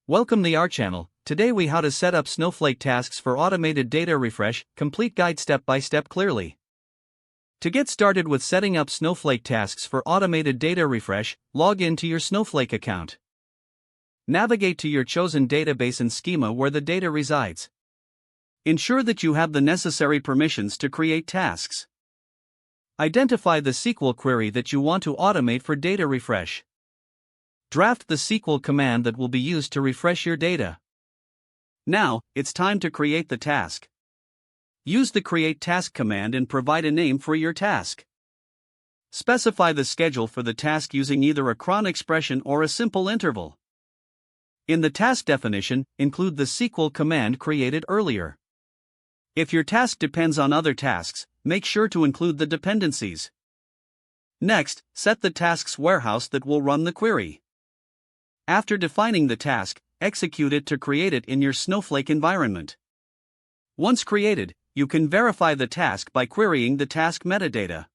Welcome to our channel. Today we how to set up Snowflake tasks for automated data refresh, complete guide step by step clearly. To get started with setting up Snowflake tasks for automated data refresh, log in to your Snowflake account. Navigate to your chosen database and schema where the data resides. Ensure that you have the necessary permissions to create tasks. Identify the SQL query that you want to automate for data refresh. Draft the SQL command that will be used to refresh your data. Now, it's time to create the task. Use the create task command and provide a name for your task. Specify the schedule for the task using either a cron expression or a simple interval. In the task definition, include the SQL command created earlier. If your task depends on other tasks, make sure to include the dependencies. Next, set the task's warehouse that will run the query. After defining the task, execute it to create it in your Snowflake environment. Once created, you can verify the task by querying the task metadata.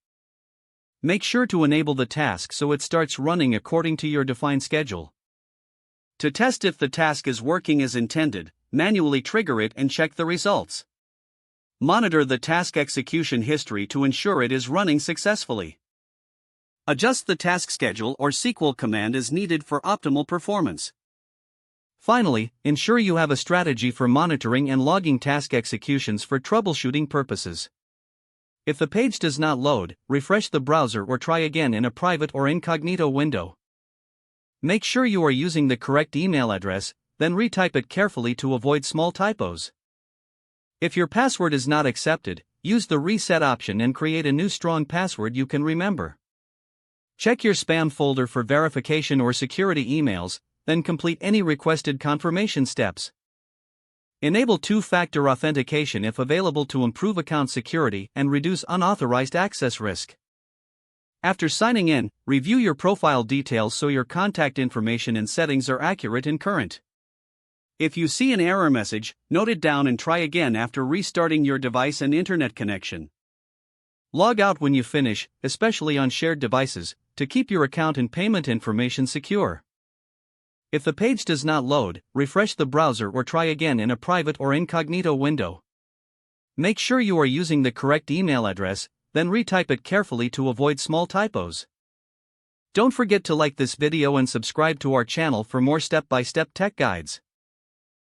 Make sure to enable the task so it starts running according to your defined schedule. To test if the task is working as intended, manually trigger it and check the results. Monitor the task execution history to ensure it is running successfully. Adjust the task schedule or SQL command as needed for optimal performance. Finally, ensure you have a strategy for monitoring and logging task executions for troubleshooting purposes. If the page does not load, refresh the browser or try again in a private or incognito window. Make sure you are using the correct email address, then retype it carefully to avoid small typos. If your password is not accepted, use the reset option and create a new strong password you can remember. Check your spam folder for verification or security emails, then complete any requested confirmation steps. Enable two-factor authentication if available to improve account security and reduce unauthorized access risk. After signing in, review your profile details so your contact information and settings are accurate and current. If you see an error message, note it down and try again after restarting your device and internet connection. Log out when you finish, especially on shared devices, to keep your account and payment information secure. If the page does not load, refresh the browser or try again in a private or incognito window. Make sure you are using the correct email address, then retype it carefully to avoid small typos. Don't forget to like this video and subscribe to our channel for more step-by-step tech guides.